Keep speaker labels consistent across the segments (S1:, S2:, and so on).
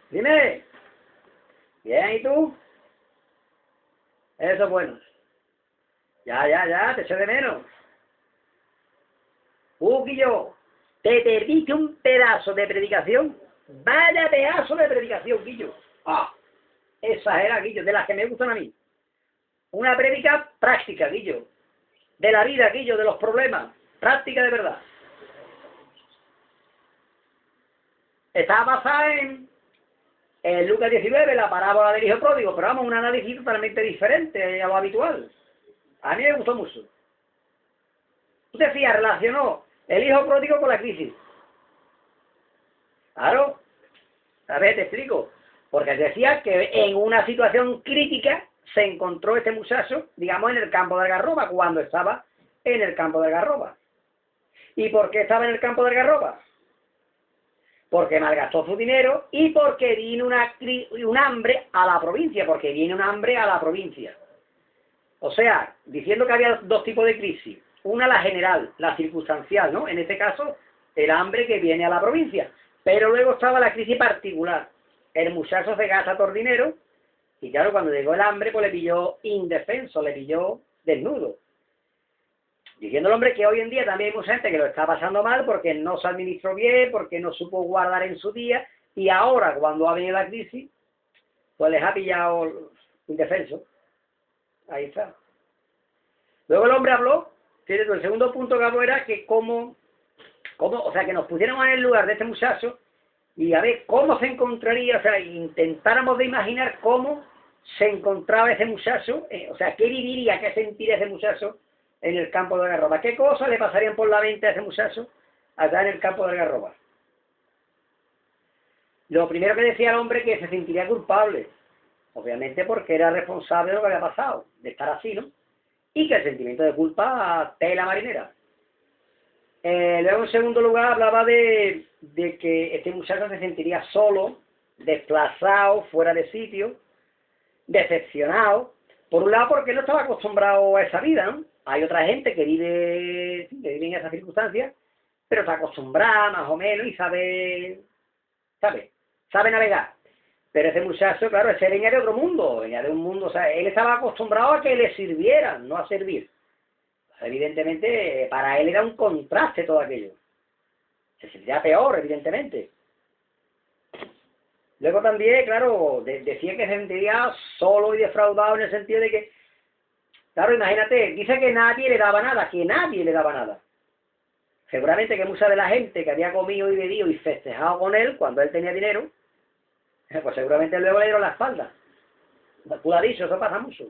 S1: Dime. Bien, ¿y tú? Eso es bueno. Ya, te eché de menos. Guillo, te perdiste un pedazo de predicación. Vaya pedazo de predicación, Guillo. Ah, exagera, Guillo, de las que me gustan a mí. Una prédica práctica, Guillo. De la vida, Guillo, de los problemas. Práctica de verdad. Está basada en Lucas 19, la parábola del hijo pródigo, pero vamos, un análisis totalmente diferente a lo habitual. A mí me gustó mucho. Tú decías, relacionó el hijo pródigo con la crisis. Claro, a ver, te explico. Porque decía que en una situación crítica se encontró este muchacho, digamos, en el campo de Algarroba, cuando estaba en el campo de Algarroba. ¿Y por qué estaba en el campo de Algarroba? Porque malgastó su dinero y porque vino un hambre a la provincia, porque viene un hambre a la provincia. O sea, diciendo que había dos tipos de crisis. Una la general, la circunstancial, ¿no? En este caso, el hambre que viene a la provincia. Pero luego estaba la crisis particular. El muchacho se gasta todo el dinero y claro, cuando llegó el hambre, pues le pilló indefenso, le pilló desnudo. Diciendo el hombre que hoy en día también hay mucha gente que lo está pasando mal porque no se administró bien, porque no supo guardar en su día, y ahora, cuando ha venido la crisis, pues les ha pillado indefenso. Ahí está. Luego el hombre habló, fíjate, el segundo punto que habló era que o sea, que nos pusiéramos en el lugar de este muchacho y a ver cómo se encontraría, o sea, intentáramos de imaginar cómo se encontraba ese muchacho, o sea, qué viviría, qué sentiría ese muchacho en el campo de Algarroba. ¿Qué cosas le pasarían por la mente a ese muchacho allá en el campo de Algarroba? Lo primero que decía el hombre que se sentiría culpable, obviamente porque era responsable de lo que había pasado, de estar así, ¿no? Y que el sentimiento de culpa tela marinera. Luego, en segundo lugar, hablaba de que este muchacho se sentiría solo, desplazado, fuera de sitio, decepcionado. Por un lado, porque no estaba acostumbrado a esa vida, ¿no? Hay otra gente que vive en esas circunstancias, pero está acostumbrada más o menos y sabe navegar. Pero ese muchacho, claro, ese venía de otro mundo, venía de un mundo, o sea, él estaba acostumbrado a que le sirvieran, no a servir. Evidentemente, para él era un contraste todo aquello. Se sentía peor, evidentemente. Luego también, claro, decía que se sentiría solo y defraudado en el sentido de que, claro, imagínate, dice que nadie le daba nada, que nadie le daba nada. Seguramente que mucha de la gente que había comido y bebido y festejado con él cuando él tenía dinero, pues seguramente luego le dieron la espalda. Tú lo has dicho, eso pasa mucho.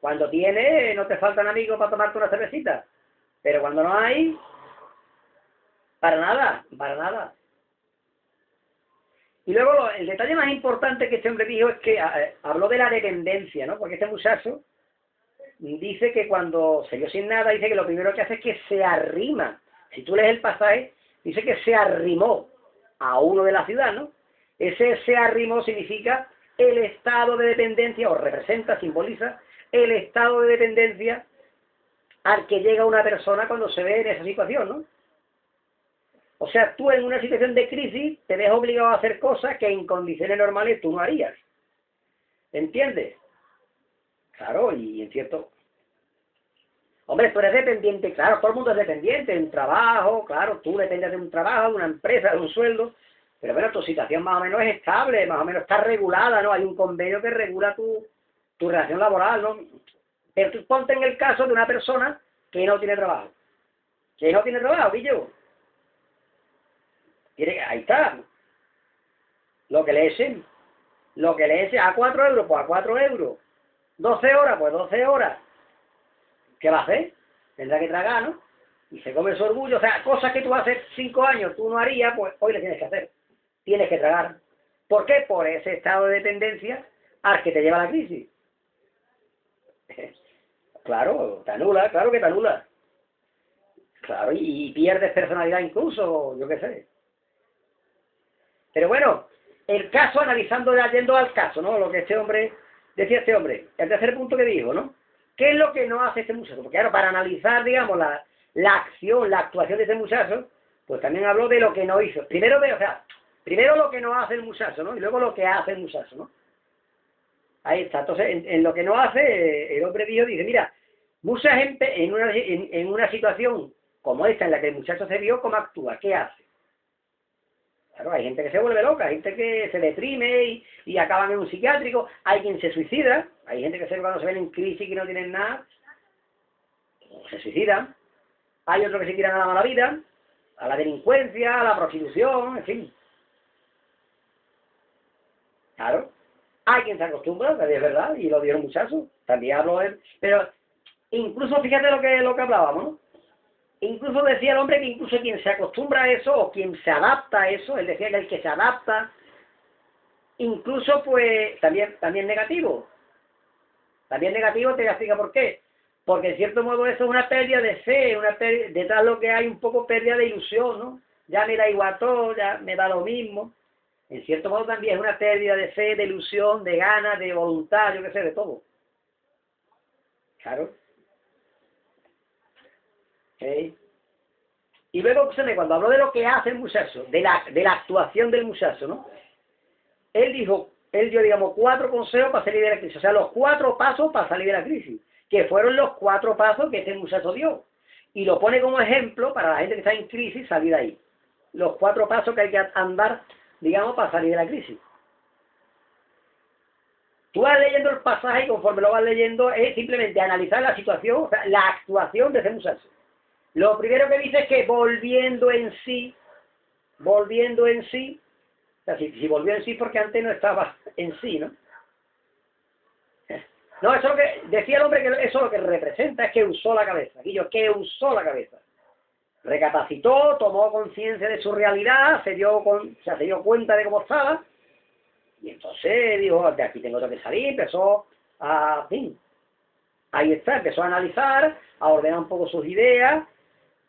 S1: Cuando tienes, no te faltan amigos para tomarte una cervecita. Pero cuando no hay, para nada, para nada. Y luego el detalle más importante que este hombre dijo es que habló de la dependencia, ¿no? Porque este muchacho dice que cuando se quedó sin nada, dice que lo primero que hace es que se arrima. Si tú lees el pasaje, dice que se arrimó a uno de la ciudad, ¿no? Ese se arrimó significa el estado de dependencia, o representa, simboliza, el estado de dependencia al que llega una persona cuando se ve en esa situación, ¿no? O sea, tú en una situación de crisis te ves obligado a hacer cosas que en condiciones normales tú no harías. ¿Entiendes? Claro, y en cierto... Hombre, tú eres dependiente, claro, todo el mundo es dependiente de un trabajo, claro, tú dependes de un trabajo, de una empresa, de un sueldo, pero bueno, tu situación más o menos es estable, más o menos está regulada, ¿no? Hay un convenio que regula tu relación laboral, ¿no? Pero tú ponte en el caso de una persona que no tiene trabajo. Que no tiene trabajo, Guillo. Ahí está. Lo que le echen a 4 euros, pues a 4 euros. 12 horas, pues 12 horas. ¿Qué va a hacer? Tendrá que tragar, ¿no? Y se come su orgullo. O sea, cosas que tú hace 5 años tú no harías, pues hoy le tienes que hacer. Tienes que tragar. ¿Por qué? Por ese estado de dependencia al que te lleva la crisis. Claro, te anula, claro que te anula. Claro, y pierdes personalidad incluso, yo qué sé. Pero bueno, el caso, analizando, yendo al caso, ¿no? Lo que decía este hombre, el tercer punto que dijo, ¿no? ¿Qué es lo que no hace este muchacho? Porque claro, para analizar, digamos, la acción, la actuación de este muchacho, pues también habló de lo que no hizo. Primero, o sea, Primero lo que no hace el muchacho, ¿no? Y luego lo que hace el muchacho, ¿no? Ahí está. Entonces, en lo que no hace, el hombre dice, mira, mucha gente en una situación como esta en la que el muchacho se vio, ¿cómo actúa? ¿Qué hace? Claro, hay gente que se vuelve loca, hay gente que se deprime y acaban en un psiquiátrico, hay quien se suicida, hay gente que cuando se ven en crisis y no tienen nada, se suicidan, hay otros que se tiran a la mala vida, a la delincuencia, a la prostitución, en fin. Claro. Hay quien se acostumbra, que es verdad, y lo dieron muchachos, también hablo de él, pero incluso fíjate lo que hablábamos, ¿no? Incluso decía el hombre que incluso quien se acostumbra a eso, o quien se adapta a eso, él decía que el que se adapta, incluso pues también negativo. También negativo, te voy a explicar por qué. Porque en cierto modo eso es una pérdida de fe, detrás de lo que hay un poco pérdida de ilusión, ¿no? Ya me da igual todo, ya me da lo mismo. En cierto modo también es una pérdida de fe, de ilusión, de ganas, de voluntad, yo qué sé, de todo. Claro. ¿Sí? Y luego, cuando habló de lo que hace el muchacho, de la actuación del muchacho, ¿no? Él dio, digamos, 4 consejos para salir de la crisis. O sea, los 4 pasos para salir de la crisis. Que fueron los 4 pasos que este muchacho dio. Y lo pone como ejemplo para la gente que está en crisis salir de ahí. Los 4 pasos que hay que andar, digamos, para salir de la crisis. Tú vas leyendo el pasaje y conforme lo vas leyendo es simplemente analizar la situación, o sea, la actuación de ese muchacho. Lo primero que dice es que volviendo en sí, o sea, si volvió en sí porque antes no estaba en sí, ¿no? No, eso es lo que decía el hombre, que eso lo que representa es que usó la cabeza, que usó la cabeza. Recapacitó, tomó conciencia de su realidad, se dio cuenta de cómo estaba, y entonces dijo, de aquí tengo que salir, empezó a, fin, ahí está, empezó a analizar, a ordenar un poco sus ideas,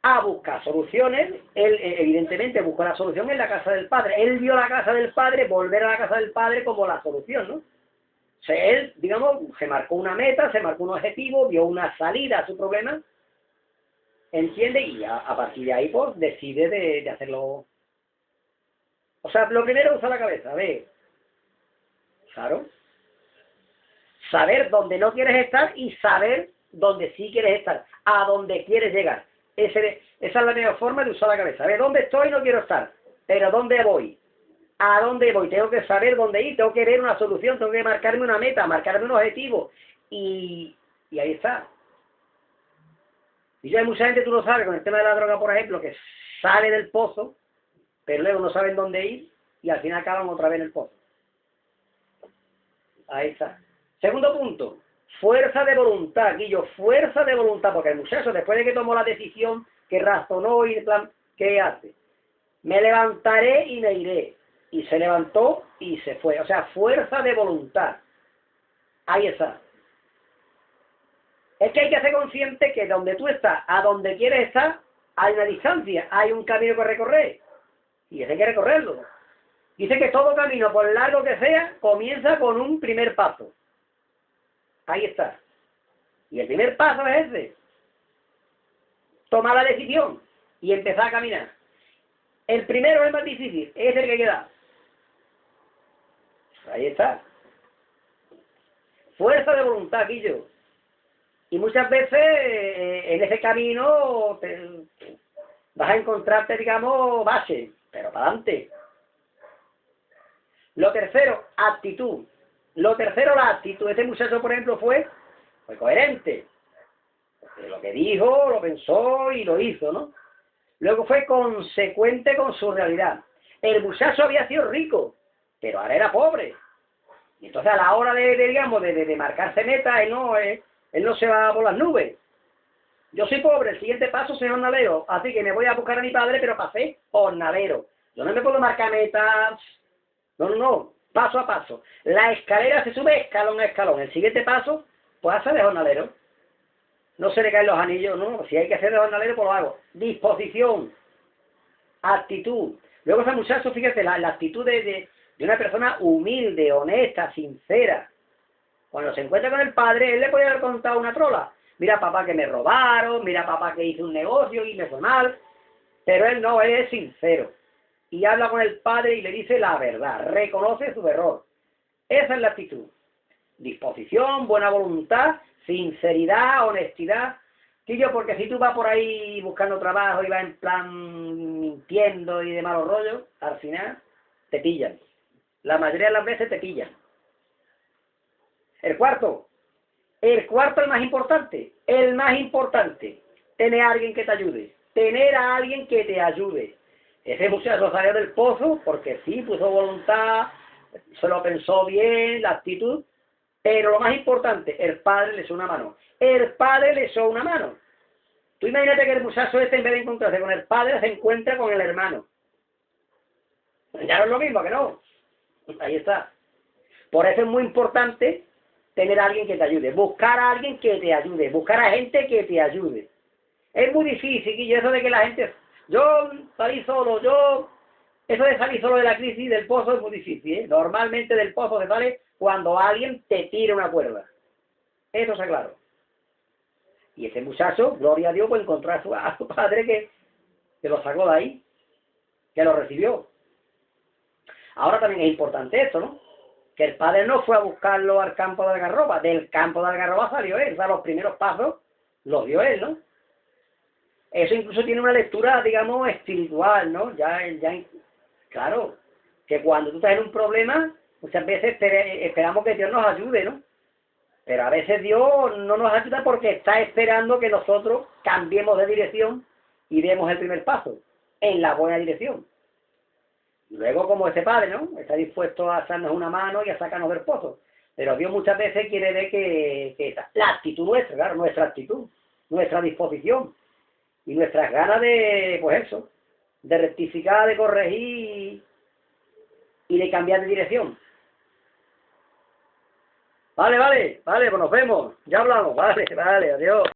S1: a buscar soluciones. Él evidentemente buscó la solución en la casa del padre. Él vio la casa del padre, volver a la casa del padre como la solución, ¿no? O sea, él, digamos, se marcó una meta, se marcó un objetivo, vio una salida a su problema, entiende, y a partir de ahí, pues, decide de hacerlo. O sea, lo primero, usa la cabeza, ve. Claro. Saber dónde no quieres estar y saber dónde sí quieres estar, a dónde quieres llegar. Esa es la mejor forma de usar la cabeza. A ver, ¿dónde estoy? No quiero estar. Pero ¿dónde voy? ¿A dónde voy? Tengo que saber dónde ir, tengo que ver una solución, tengo que marcarme una meta, marcarme un objetivo. Y ahí está. Y ya hay mucha gente, tú lo sabes, con el tema de la droga, por ejemplo, que sale del pozo, pero luego no saben dónde ir y al final acaban otra vez en el pozo. Ahí está. Segundo punto. Fuerza de voluntad, fuerza de voluntad, porque el muchacho, después de que tomó la decisión, que razonó y en plan, ¿qué hace? Me levantaré y me iré. Y se levantó y se fue. O sea, fuerza de voluntad. Ahí está. Es que hay que ser consciente que donde tú estás, a donde quieres estar, hay una distancia, hay un camino que recorrer. Y ese hay que recorrerlo. Dice que todo camino, por largo que sea, comienza con un primer paso. Ahí está. Y el primer paso es ese. Tomar la decisión y empezar a caminar. El primero es el más difícil, es el que queda. Ahí está. Fuerza de voluntad, Guillo. Y muchas veces en ese camino vas a encontrarte, digamos, base, pero para adelante. Lo tercero, actitud. Lo tercero, la actitud. Este muchacho, por ejemplo, fue coherente. Porque lo que dijo, lo pensó y lo hizo, ¿no? Luego fue consecuente con su realidad. El muchacho había sido rico, pero ahora era pobre. Y entonces a la hora de marcarse meta, él no se va por las nubes. Yo soy pobre, el siguiente paso es ser jornalero, así que me voy a buscar a mi padre, pero para ser jornalero. Yo no me puedo marcar metas. No, paso a paso. La escalera se sube escalón a escalón. El siguiente paso, pues hacer de jornalero. No se le caen los anillos, no. Si hay que hacer de jornalero, pues lo hago. Disposición, actitud. Luego ese muchacho, fíjate, la actitud de una persona humilde, honesta, sincera. Cuando se encuentra con el padre, él le puede haber contado una trola. Mira, papá, que me robaron, mira, papá, que hice un negocio y me fue mal. Pero él no, él es sincero. y habla con el padre y le dice la verdad, reconoce su error. Esa es la actitud. Disposición, buena voluntad, sinceridad, honestidad. Quillo, porque si tú vas por ahí buscando trabajo y vas en plan mintiendo y de malos rollos, al final te pillan. La mayoría de las veces te pillan. El cuarto el más importante, tener a alguien que te ayude, tener a alguien que te ayude. Ese muchacho salió del pozo porque sí, puso voluntad, se lo pensó bien, la actitud, pero lo más importante, el padre le echó una mano. El padre le echó una mano. Tú imagínate que el muchacho este, en vez de encontrarse con el padre, se encuentra con el hermano. Ya no es lo mismo, que no. Ahí está. Por eso es muy importante tener a alguien que te ayude, buscar a alguien que te ayude, buscar a gente que te ayude. Es muy difícil, y eso de que la gente... Yo salí solo, eso de salir solo de la crisis del pozo es muy difícil, ¿eh? Normalmente del pozo se sale cuando alguien te tira una cuerda. Eso está claro. Y ese muchacho, gloria a Dios, pues encontró a su padre que lo sacó de ahí, que lo recibió. Ahora también es importante esto, ¿no? Que el padre no fue a buscarlo al campo de Algarroba, del campo de Algarroba salió él, o sea, los primeros pasos los dio él, ¿no? Eso incluso tiene una lectura, digamos, espiritual, ¿no? Claro, que cuando tú estás en un problema, muchas veces esperamos que Dios nos ayude, ¿no? Pero a veces Dios no nos ayuda porque está esperando que nosotros cambiemos de dirección y demos el primer paso en la buena dirección. Luego, como ese padre, ¿no? Está dispuesto a echarnos una mano y a sacarnos del pozo. Pero Dios muchas veces quiere ver que la actitud nuestra, claro, nuestra actitud, nuestra disposición y nuestras ganas de, pues eso, de rectificar, de corregir y de cambiar de dirección. Vale, pues nos vemos. Ya hablamos. Vale, adiós.